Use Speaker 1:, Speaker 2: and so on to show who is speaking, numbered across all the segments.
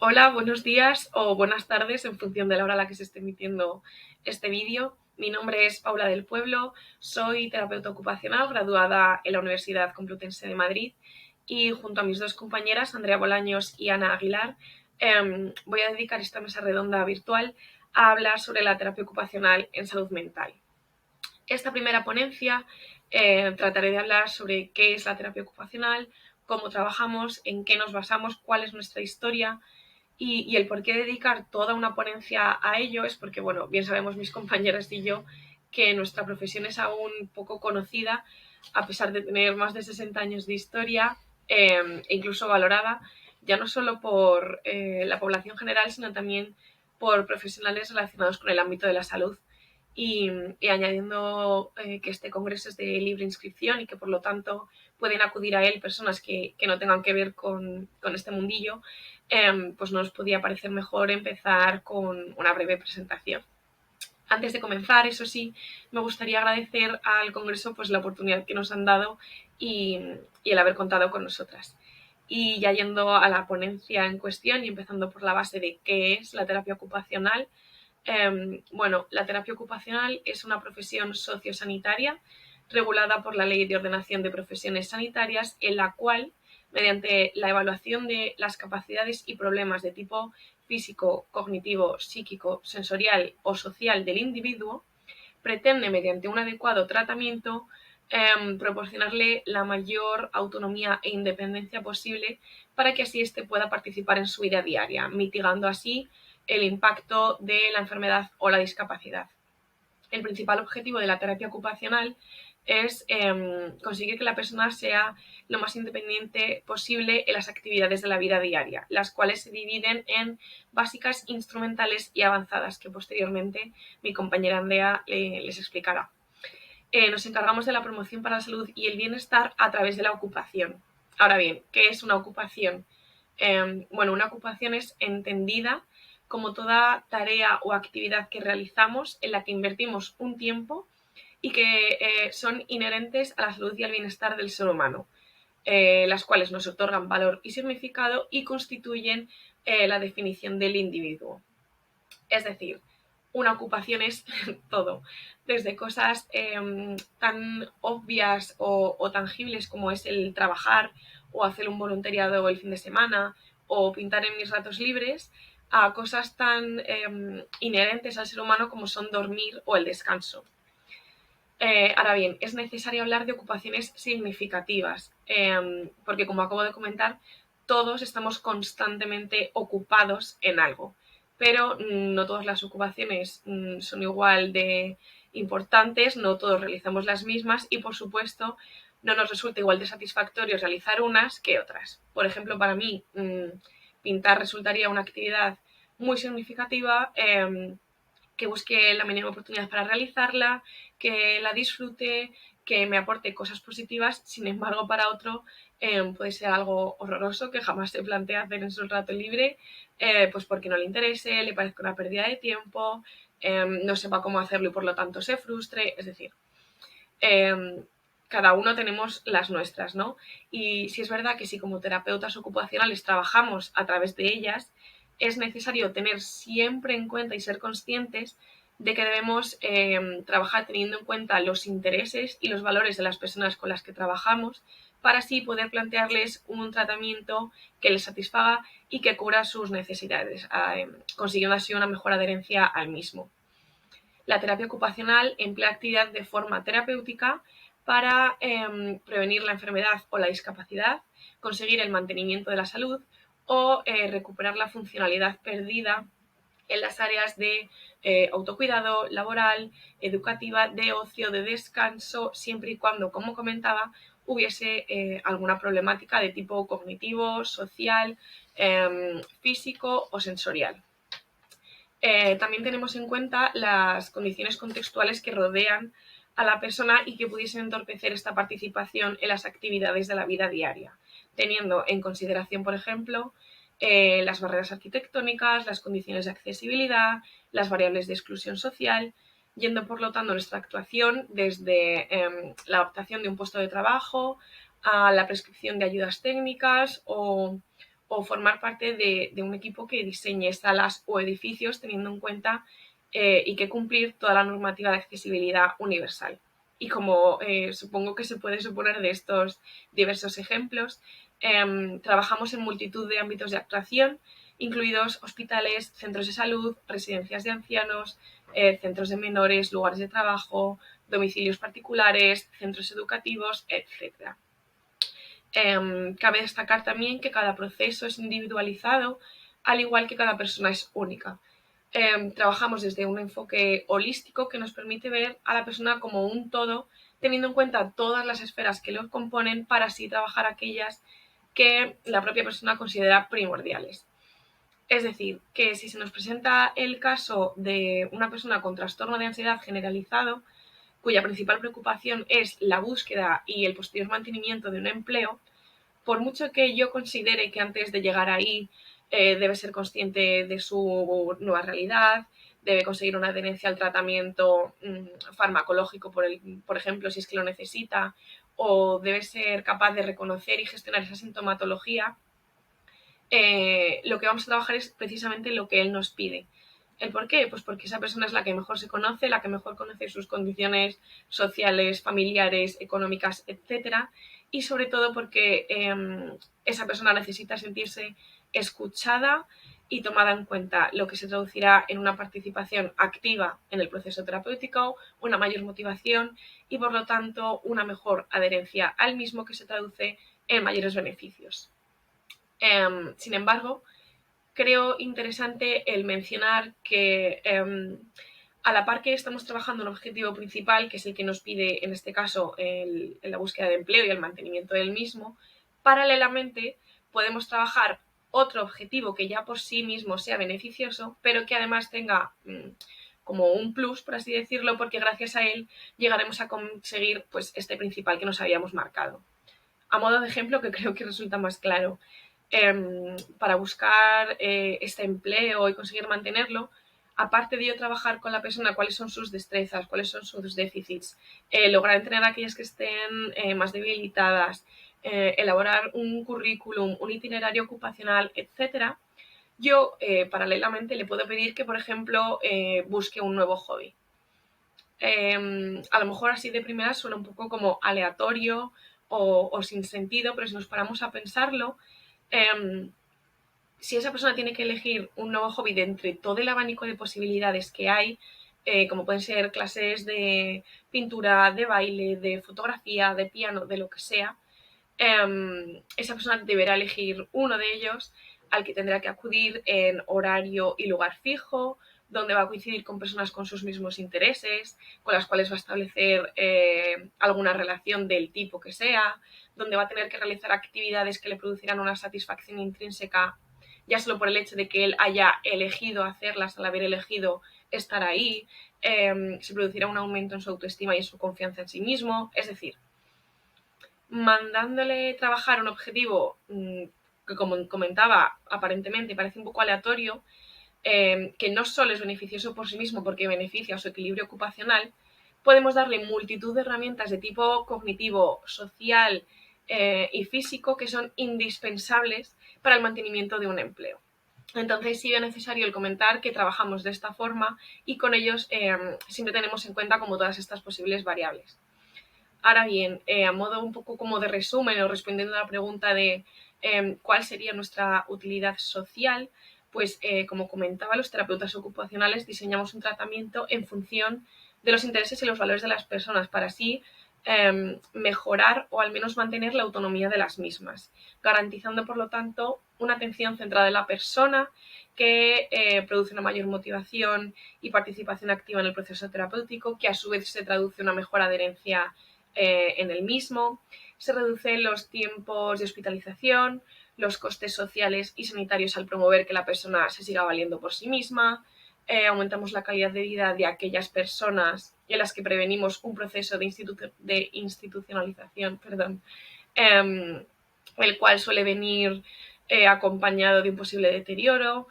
Speaker 1: Hola, buenos días o buenas tardes en función de la hora a la que se esté emitiendo este vídeo. Mi nombre es Paula del Pueblo, soy terapeuta ocupacional graduada en la Universidad Complutense de Madrid y junto a mis dos compañeras, Andrea Bolaños y Ana Aguilar, voy a dedicar esta mesa redonda virtual a hablar sobre la terapia ocupacional en salud mental. Esta primera ponencia trataré de hablar sobre qué es la terapia ocupacional, cómo trabajamos, en qué nos basamos, cuál es nuestra historia y el por qué dedicar toda una ponencia a ello es porque, bueno, bien sabemos mis compañeras y yo que nuestra profesión es aún poco conocida, a pesar de tener más de 60 años de historia e incluso valorada, ya no solo por la población general, sino también por profesionales relacionados con el ámbito de la salud. Y añadiendo que este congreso es de libre inscripción y que por lo tanto pueden acudir a él personas que no tengan que ver con este mundillo, pues nos podía parecer mejor empezar con una breve presentación. Antes de comenzar, eso sí, me gustaría agradecer al Congreso pues, la oportunidad que nos han dado y el haber contado con nosotras. Y ya yendo a la ponencia en cuestión y empezando por la base de qué es la terapia ocupacional, bueno, la terapia ocupacional es una profesión sociosanitaria regulada por la Ley de Ordenación de Profesiones Sanitarias, en la cual, mediante la evaluación de las capacidades y problemas de tipo físico, cognitivo, psíquico, sensorial o social del individuo, pretende, mediante un adecuado tratamiento, proporcionarle la mayor autonomía e independencia posible para que así éste pueda participar en su vida diaria, mitigando así el impacto de la enfermedad o la discapacidad. El principal objetivo de la terapia ocupacional es conseguir que la persona sea lo más independiente posible en las actividades de la vida diaria, las cuales se dividen en básicas, instrumentales y avanzadas, que posteriormente mi compañera Andrea les explicará. Nos encargamos de la promoción para la salud y el bienestar a través de la ocupación. Ahora bien, ¿qué es una ocupación? Bueno, una ocupación es entendida como toda tarea o actividad que realizamos en la que invertimos un tiempo y que son inherentes a la salud y al bienestar del ser humano, las cuales nos otorgan valor y significado y constituyen la definición del individuo. Es decir, una ocupación es todo, desde cosas tan obvias o tangibles como es el trabajar o hacer un voluntariado el fin de semana o pintar en mis ratos libres, a cosas tan inherentes al ser humano como son dormir o el descanso. Ahora bien, es necesario hablar de ocupaciones significativas, porque como acabo de comentar, todos estamos constantemente ocupados en algo, pero no todas las ocupaciones son igual de importantes, no todos realizamos las mismas y por supuesto no nos resulta igual de satisfactorio realizar unas que otras. Por ejemplo, para mí pintar resultaría una actividad muy significativa, que busque la mínima oportunidad para realizarla, que la disfrute, que me aporte cosas positivas. Sin embargo, para otro puede ser algo horroroso que jamás se plantea hacer en su rato libre, pues porque no le interese, le parezca una pérdida de tiempo, no sepa cómo hacerlo y por lo tanto se frustre. Es decir, cada uno tenemos las nuestras, ¿no? Y sí es verdad que si como terapeutas ocupacionales trabajamos a través de ellas, es necesario tener siempre en cuenta y ser conscientes de que debemos trabajar teniendo en cuenta los intereses y los valores de las personas con las que trabajamos para así poder plantearles un tratamiento que les satisfaga y que cubra sus necesidades, consiguiendo así una mejor adherencia al mismo. La terapia ocupacional emplea actividad de forma terapéutica para prevenir la enfermedad o la discapacidad, conseguir el mantenimiento de la salud o recuperar la funcionalidad perdida en las áreas de autocuidado, laboral, educativa, de ocio, de descanso, siempre y cuando, como comentaba, hubiese alguna problemática de tipo cognitivo, social, físico o sensorial. También tenemos en cuenta las condiciones contextuales que rodean a la persona y que pudiesen entorpecer esta participación en las actividades de la vida diaria, teniendo en consideración, por ejemplo, las barreras arquitectónicas, las condiciones de accesibilidad, las variables de exclusión social, yendo por lo tanto nuestra actuación desde la adaptación de un puesto de trabajo a la prescripción de ayudas técnicas o o formar parte de un equipo que diseñe salas o edificios teniendo en cuenta y que cumplir toda la normativa de accesibilidad universal. Y como supongo que se puede suponer de estos diversos ejemplos, trabajamos en multitud de ámbitos de actuación, incluidos hospitales, centros de salud, residencias de ancianos, centros de menores, lugares de trabajo, domicilios particulares, centros educativos, etc. Cabe destacar también que cada proceso es individualizado, al igual que cada persona es única. Trabajamos desde un enfoque holístico que nos permite ver a la persona como un todo, teniendo en cuenta todas las esferas que lo componen para así trabajar aquellas que la propia persona considera primordiales. Es decir, que si se nos presenta el caso de una persona con trastorno de ansiedad generalizado, cuya principal preocupación es la búsqueda y el posterior mantenimiento de un empleo, por mucho que yo considere que antes de llegar ahí debe ser consciente de su nueva realidad, debe conseguir una adherencia al tratamiento farmacológico, por ejemplo, si es que lo necesita, o debe ser capaz de reconocer y gestionar esa sintomatología, lo que vamos a trabajar es precisamente lo que él nos pide. ¿El por qué? Pues porque esa persona es la que mejor se conoce, la que mejor conoce sus condiciones sociales, familiares, económicas, etcétera, y sobre todo porque esa persona necesita sentirse escuchada y tomada en cuenta, lo que se traducirá en una participación activa en el proceso terapéutico, una mayor motivación y, por lo tanto, una mejor adherencia al mismo, que se traduce en mayores beneficios. Sin embargo, creo interesante el mencionar que a la par que estamos trabajando un objetivo principal, que es el que nos pide en este caso la búsqueda de empleo y el mantenimiento del mismo, paralelamente podemos trabajar otro objetivo que ya por sí mismo sea beneficioso, pero que además tenga como un plus, por así decirlo, porque gracias a él llegaremos a conseguir pues este principal que nos habíamos marcado. A modo de ejemplo, que creo que resulta más claro, para buscar este empleo y conseguir mantenerlo, aparte de yo trabajar con la persona cuáles son sus destrezas, cuáles son sus déficits, lograr entrenar a aquellas que estén más debilitadas, elaborar un currículum, un itinerario ocupacional, etcétera, yo paralelamente le puedo pedir que, por ejemplo, busque un nuevo hobby. A lo mejor así de primera suena un poco como aleatorio o sin sentido, pero si nos paramos a pensarlo, si esa persona tiene que elegir un nuevo hobby de entre todo el abanico de posibilidades que hay, como pueden ser clases de pintura, de baile, de fotografía, de piano, de lo que sea, esa persona deberá elegir uno de ellos al que tendrá que acudir en horario y lugar fijo, donde va a coincidir con personas con sus mismos intereses, con las cuales va a establecer alguna relación del tipo que sea, donde va a tener que realizar actividades que le producirán una satisfacción intrínseca, ya solo por el hecho de que él haya elegido hacerlas, al haber elegido estar ahí, se producirá un aumento en su autoestima y en su confianza en sí mismo. Es decir, mandándole trabajar un objetivo que, como comentaba, aparentemente parece un poco aleatorio, que no solo es beneficioso por sí mismo porque beneficia su equilibrio ocupacional, podemos darle multitud de herramientas de tipo cognitivo, social y físico que son indispensables para el mantenimiento de un empleo. Entonces sí es necesario el comentar que trabajamos de esta forma y con ellos siempre tenemos en cuenta como todas estas posibles variables. Ahora bien, a modo un poco como de resumen o respondiendo a la pregunta de cuál sería nuestra utilidad social, pues como comentaba, los terapeutas ocupacionales diseñamos un tratamiento en función de los intereses y los valores de las personas para así mejorar o al menos mantener la autonomía de las mismas, garantizando por lo tanto una atención centrada en la persona que produce una mayor motivación y participación activa en el proceso terapéutico, que a su vez se traduce en una mejor adherencia en el mismo, se reducen los tiempos de hospitalización, los costes sociales y sanitarios al promover que la persona se siga valiendo por sí misma, aumentamos la calidad de vida de aquellas personas en las que prevenimos un proceso de institucionalización, el cual suele venir acompañado de un posible deterioro.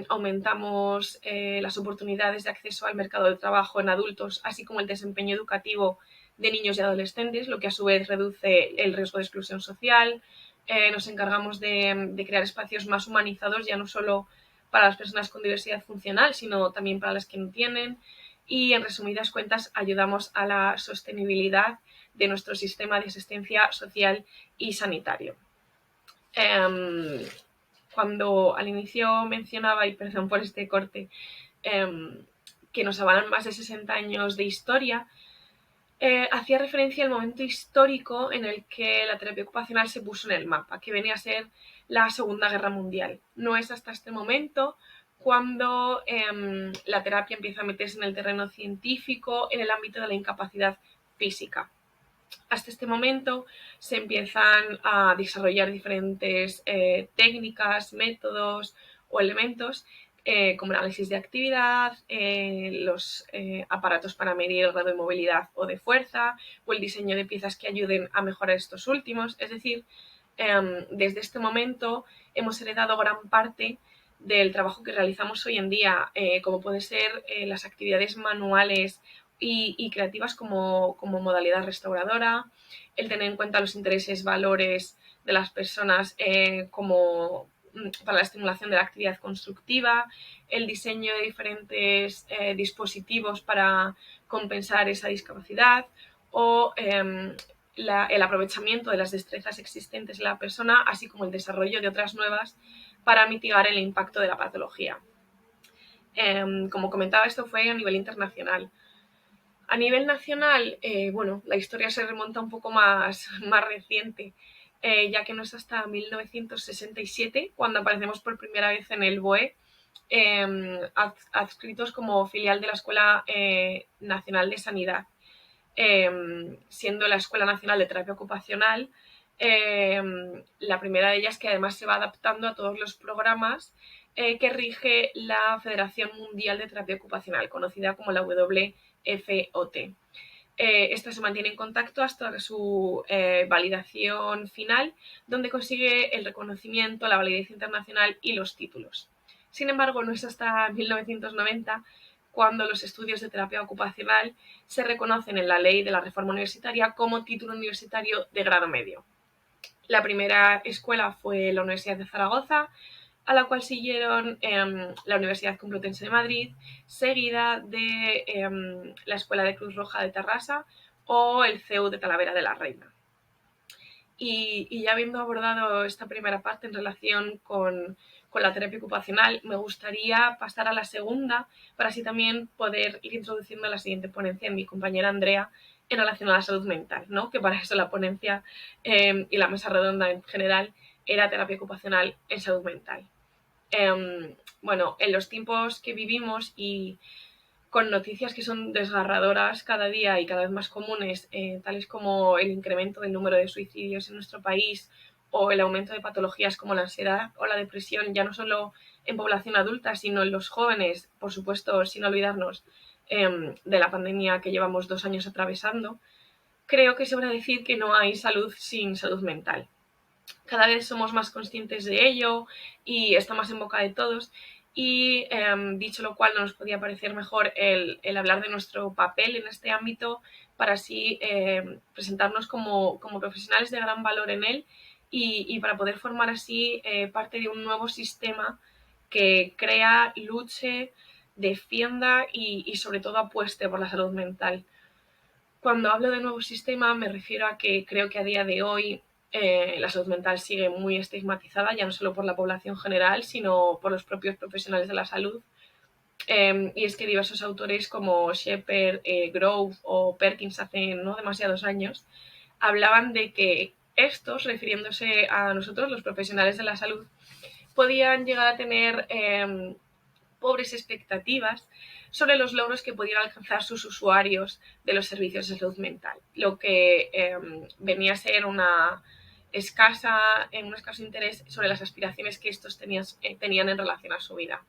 Speaker 1: Aumentamos las oportunidades de acceso al mercado de trabajo en adultos, así como el desempeño educativo de niños y adolescentes, lo que a su vez reduce el riesgo de exclusión social. Nos encargamos de crear espacios más humanizados, ya no solo para las personas con diversidad funcional, sino también para las que no tienen. Y en resumidas cuentas, ayudamos a la sostenibilidad de nuestro sistema de asistencia social y sanitario. Cuando al inicio mencionaba, y perdón por este corte, que nos avalan más de 60 años de historia, hacía referencia al momento histórico en el que la terapia ocupacional se puso en el mapa, que venía a ser la Segunda Guerra Mundial. No es hasta este momento cuando la terapia empieza a meterse en el terreno científico, en el ámbito de la incapacidad física. Hasta este momento se empiezan a desarrollar diferentes técnicas, métodos o elementos como el análisis de actividad, los aparatos para medir el grado de movilidad o de fuerza, o el diseño de piezas que ayuden a mejorar estos últimos. Es decir, desde este momento hemos heredado gran parte del trabajo que realizamos hoy en día, como puede ser las actividades manuales y creativas como modalidad restauradora, el tener en cuenta los intereses, valores de las personas como para la estimulación de la actividad constructiva, el diseño de diferentes dispositivos para compensar esa discapacidad o el aprovechamiento de las destrezas existentes en la persona, así como el desarrollo de otras nuevas para mitigar el impacto de la patología. Como comentaba, esto fue a nivel internacional. A nivel nacional, bueno, la historia se remonta un poco más reciente, ya que no es hasta 1967 cuando aparecemos por primera vez en el BOE, adscritos como filial de la Escuela Nacional de Sanidad, siendo la Escuela Nacional de Terapia Ocupacional la primera de ellas, que además se va adaptando a todos los programas que rige la Federación Mundial de Terapia Ocupacional, conocida como la WFOT. Esta se mantiene en contacto hasta su validación final, donde consigue el reconocimiento, la validez internacional y los títulos. Sin embargo, no es hasta 1990 cuando los estudios de terapia ocupacional se reconocen en la ley de la reforma universitaria como título universitario de grado medio. La primera escuela fue la Universidad de Zaragoza, a la cual siguieron la Universidad Complutense de Madrid, seguida de la Escuela de Cruz Roja de Tarrasa o el CEU de Talavera de la Reina. Y ya habiendo abordado esta primera parte en relación con la terapia ocupacional, me gustaría pasar a la segunda para así también poder ir introduciendo la siguiente ponencia en mi compañera Andrea en relación a la salud mental, ¿no? Que para eso la ponencia y la mesa redonda en general era terapia ocupacional en salud mental. Bueno, en los tiempos que vivimos y con noticias que son desgarradoras cada día y cada vez más comunes, tales como el incremento del número de suicidios en nuestro país o el aumento de patologías como la ansiedad o la depresión, ya no solo en población adulta, sino en los jóvenes, por supuesto, sin olvidarnos de la pandemia que llevamos 2 años atravesando, creo que sobra decir que no hay salud sin salud mental. Cada vez somos más conscientes de ello y está más en boca de todos. Y dicho lo cual, no nos podía parecer mejor el hablar de nuestro papel en este ámbito para así presentarnos como profesionales de gran valor en él y para poder formar así parte de un nuevo sistema que crea, luche, defienda y sobre todo apueste por la salud mental. Cuando hablo de nuevo sistema me refiero a que creo que a día de hoy la salud mental sigue muy estigmatizada, ya no solo por la población general, sino por los propios profesionales de la salud. Y es que diversos autores como Shepherd, Grove o Perkins hace no demasiados años hablaban de que estos, refiriéndose a nosotros, los profesionales de la salud, podían llegar a tener pobres expectativas sobre los logros que podían alcanzar sus usuarios de los servicios de salud mental, lo que venía a ser un escaso interés sobre las aspiraciones que estos tenían en relación a su vida.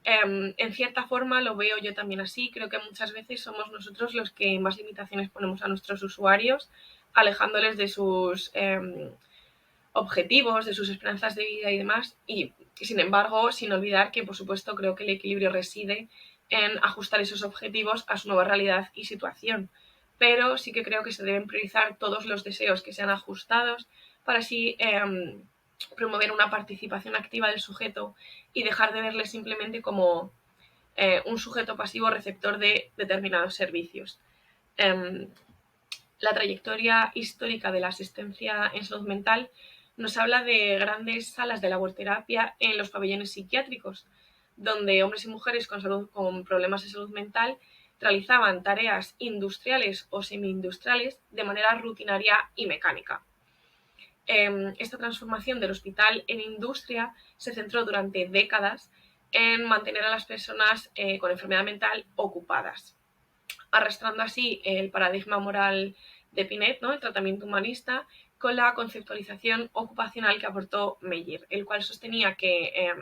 Speaker 1: En cierta forma lo veo yo también así, creo que muchas veces somos nosotros los que más limitaciones ponemos a nuestros usuarios, alejándoles de sus objetivos, de sus esperanzas de vida y demás, y sin embargo, sin olvidar que, por supuesto, creo que el equilibrio reside en ajustar esos objetivos a su nueva realidad y situación, pero sí que creo que se deben priorizar todos los deseos que sean ajustados para así promover una participación activa del sujeto y dejar de verle simplemente como un sujeto pasivo receptor de determinados servicios. La trayectoria histórica de la asistencia en salud mental nos habla de grandes salas de laborterapia en los pabellones psiquiátricos, donde hombres y mujeres con problemas de salud mental realizaban tareas industriales o semi-industriales de manera rutinaria y mecánica. Esta transformación del hospital en industria se centró durante décadas en mantener a las personas con enfermedad mental ocupadas, arrastrando así el paradigma moral de Pinet, ¿no?, el tratamiento humanista, con la conceptualización ocupacional que aportó Meyer, el cual sostenía que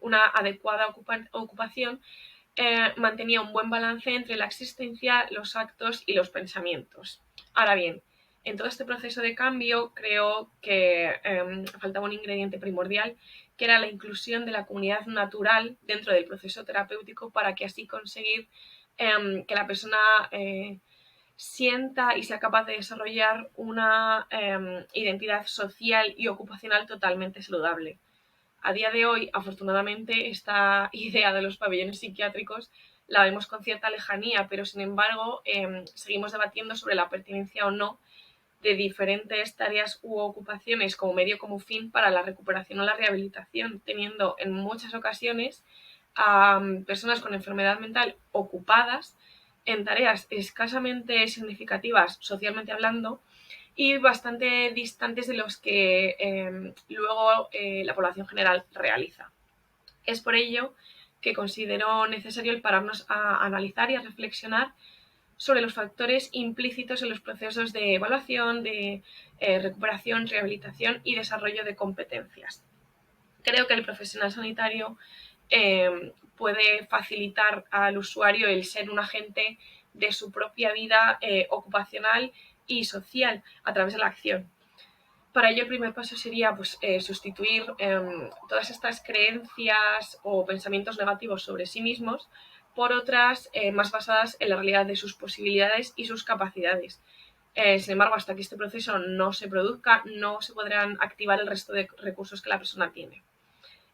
Speaker 1: una adecuada ocupación mantenía un buen balance entre la existencia, los actos y los pensamientos. Ahora bien, en todo este proceso de cambio creo que faltaba un ingrediente primordial, que era la inclusión de la comunidad natural dentro del proceso terapéutico, para que así conseguir que la persona sienta y sea capaz de desarrollar una identidad social y ocupacional totalmente saludable. A día de hoy, afortunadamente, esta idea de los pabellones psiquiátricos la vemos con cierta lejanía, pero sin embargo seguimos debatiendo sobre la pertinencia o no de diferentes tareas u ocupaciones como medio como fin para la recuperación o la rehabilitación, teniendo en muchas ocasiones a personas con enfermedad mental ocupadas en tareas escasamente significativas socialmente hablando y bastante distantes de los que luego la población general realiza. Es por ello que considero necesario el pararnos a analizar y a reflexionar sobre los factores implícitos en los procesos de evaluación, de recuperación, rehabilitación y desarrollo de competencias. Creo que el profesional sanitario puede facilitar al usuario el ser un agente de su propia vida ocupacional y social a través de la acción. Para ello el primer paso sería sustituir todas estas creencias o pensamientos negativos sobre sí mismos por otras más basadas en la realidad de sus posibilidades y sus capacidades. Sin embargo, hasta que este proceso no se produzca, no se podrán activar el resto de recursos que la persona tiene.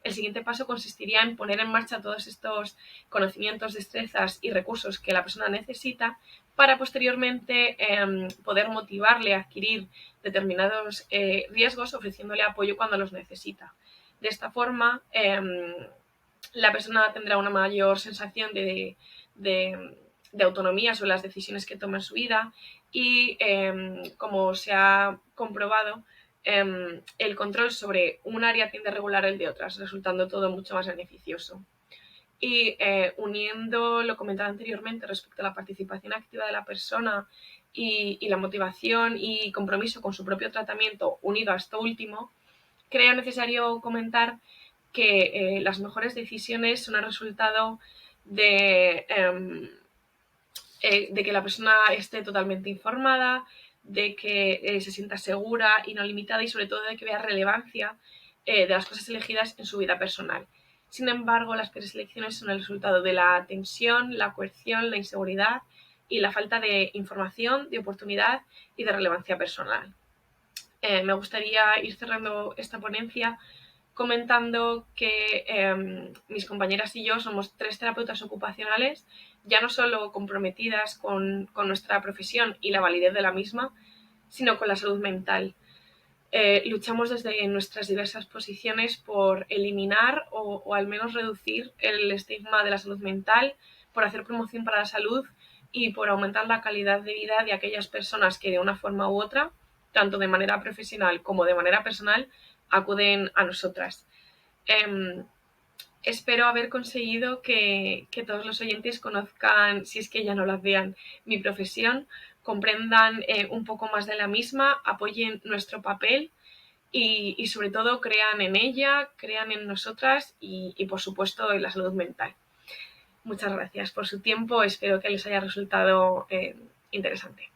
Speaker 1: El siguiente paso consistiría en poner en marcha todos estos conocimientos, destrezas y recursos que la persona necesita para posteriormente poder motivarle a adquirir determinados riesgos, ofreciéndole apoyo cuando los necesita. De esta forma, la persona tendrá una mayor sensación de autonomía sobre las decisiones que toma en su vida y, como se ha comprobado, el control sobre un área tiende a regular el de otras, resultando todo mucho más beneficioso. Y uniendo lo comentado anteriormente respecto a la participación activa de la persona y la motivación y compromiso con su propio tratamiento unido a esto último, creo necesario comentar que las mejores decisiones son el resultado de que la persona esté totalmente informada, de que se sienta segura y no limitada y sobre todo de que vea relevancia de las cosas elegidas en su vida personal. Sin embargo, las peores elecciones son el resultado de la tensión, la coerción, la inseguridad y la falta de información, de oportunidad y de relevancia personal. Me gustaría ir cerrando esta ponencia comentando que mis compañeras y yo somos 3 terapeutas ocupacionales, ya no solo comprometidas con nuestra profesión y la validez de la misma, sino con la salud mental. Luchamos desde nuestras diversas posiciones por eliminar o al menos reducir el estigma de la salud mental, por hacer promoción para la salud y por aumentar la calidad de vida de aquellas personas que de una forma u otra, tanto de manera profesional como de manera personal, acuden a nosotras. Espero haber conseguido que todos los oyentes conozcan, si es que ya no la vean, mi profesión, comprendan un poco más de la misma, apoyen nuestro papel y sobre todo crean en ella, crean en nosotras y por supuesto en la salud mental. Muchas gracias por su tiempo, espero que les haya resultado interesante.